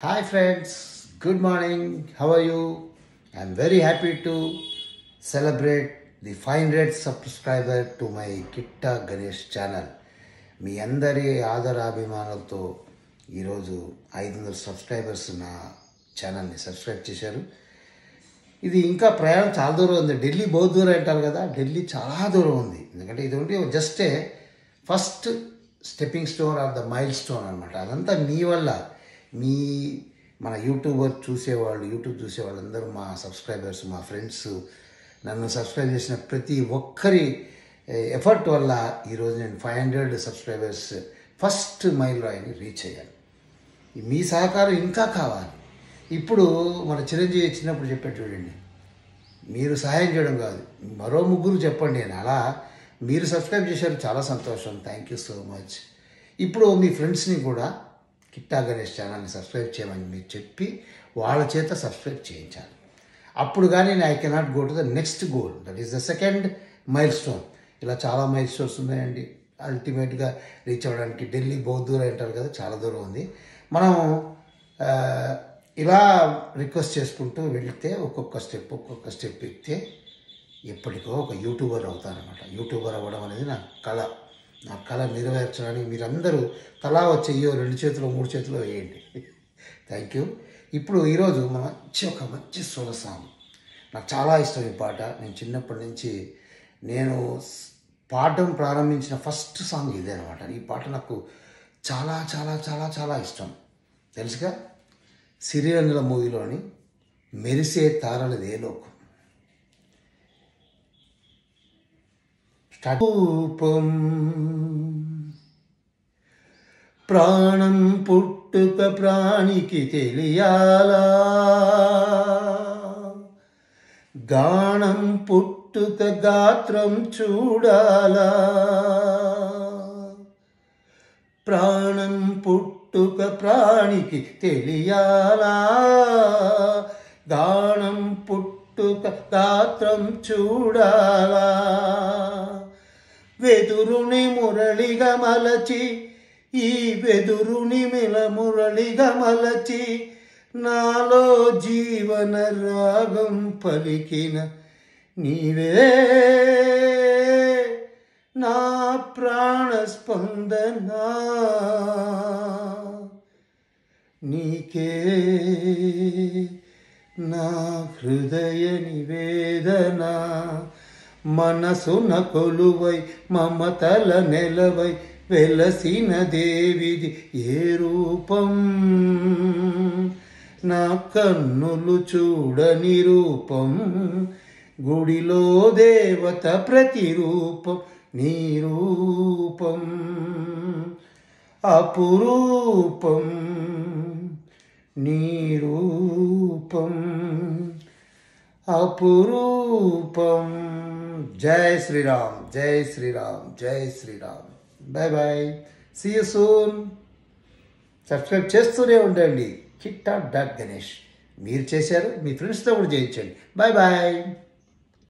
Hi friends, good morning. How are you? I'm very happy to celebrate the 500 subscriber to my Kitta Ganesh channel. మీ అందరి ఆదరాభిమానాలతో ఈరోజు 500 subscribers నా ఛానల్ని subscribe చేశారు. ఇది ఇంకా ప్రయాణం చాలా దూరం ఉంది. ఢిల్లీ బహుత్ దూరం అంటారు కదా, ఢిల్లీ చాలా దూరం ఉంది. ఎందుకంటే ఇది ఉంటే just first stepping stone or the mile stone అనమాట. అదంతా మీ వల్ల, మీ మన యూట్యూబ్ చూసేవాళ్ళు అందరూ మా సబ్స్క్రైబర్స్, మా ఫ్రెండ్స్, నన్ను సబ్స్క్రైబ్ చేసిన ప్రతి ఒక్కరి ఎఫర్ట్ వల్ల ఈరోజు నేను 500 సబ్స్క్రైబర్స్ ఫస్ట్ మైల్ రాయిని రీచ్ అయ్యాను. మీ సహకారం ఇంకా కావాలి. ఇప్పుడు మన చిరంజీవి చిన్నప్పుడు చెప్పాడు చూడండి, మీరు సహాయం చేయడం కాదు, మరో ముగ్గురు చెప్పండి అని. అలా మీరు సబ్స్క్రైబ్ చేశారు, చాలా సంతోషం. Thank you so much. ఇప్పుడు మీ ఫ్రెండ్స్ని కూడా కిట్టా గణేష్ ఛానల్ని సబ్స్క్రైబ్ చేయమని మీరు చెప్పి వాళ్ళ చేత సబ్స్క్రైబ్ చేయించాలి. అప్పుడు కానీ I cannot go to the next goal, that is the second mile stone. ఇలా చాలా మైల్ స్టోన్స్ ఉన్నాయండి. అల్టిమేట్గా రీచ్ అవ్వడానికి ఢిల్లీ బహుత్ దూరం అంటారు కదా, చాలా దూరం ఉంది. మనం ఇలా రిక్వెస్ట్ చేసుకుంటూ వెళితే ఒక్కొక్క స్టెప్ ఎక్కితే ఎప్పటికో ఒక యూట్యూబర్ అవుతానమాట. యూట్యూబర్ అవ్వడం అనేది నా కళ నెరవేర్చడానికి మీరందరూ తలా వచ్చేయో 2 చేతులు 3 చేతులు వేయండి. Thank you. ఇప్పుడు ఈరోజు ఒక మంచి సోలో సాంగ్, నాకు చాలా ఇష్టం ఈ పాట. నేను చిన్నప్పటి నుంచి నేను పాడడం ప్రారంభించిన ఫస్ట్ సాంగ్ ఇదే అనమాట. ఈ పాట నాకు చాలా చాలా చాలా చాలా ఇష్టం. తెలుసుగా, సిరివెన్నెల మూవీలోని మెరిసే తారలదే లోకం. రూపం ప్రాణం పుట్టుక ప్రాణికి తెలియాలా, గానం పుట్టుక గాత్రం చూడాలా. ప్రాణం పుట్టుక ప్రాణికి తెలియాలా, గానం పుట్టుక గాత్రం చూడాలా. వెదురుని మురళిగా మలచి, ఈ వెదురుని మురళిగా మలచి, నాలో జీవన రాగం పలికిన నీవే నా ప్రాణ స్పందన. నీకే నా హృదయ నివేదన. మనసున కొలువై మమతల నెలవై వెలసిన దేవిది ఏ రూపం. నా కన్నులు చూడని రూపం, గుడిలో దేవత ప్రతిరూపం. నీ రూపం అపురూపం, నీ రూపం అపురూపం. జై శ్రీరామ్, జై శ్రీరామ్, జై Shriram. Bye bye, see you soon. Subscribe చేస్తూనే ఉండండి కిట్టా గణేష్. మీరు చేశారు, మీ ఫ్రెండ్స్తో కూడా చేయించండి. Bye bye.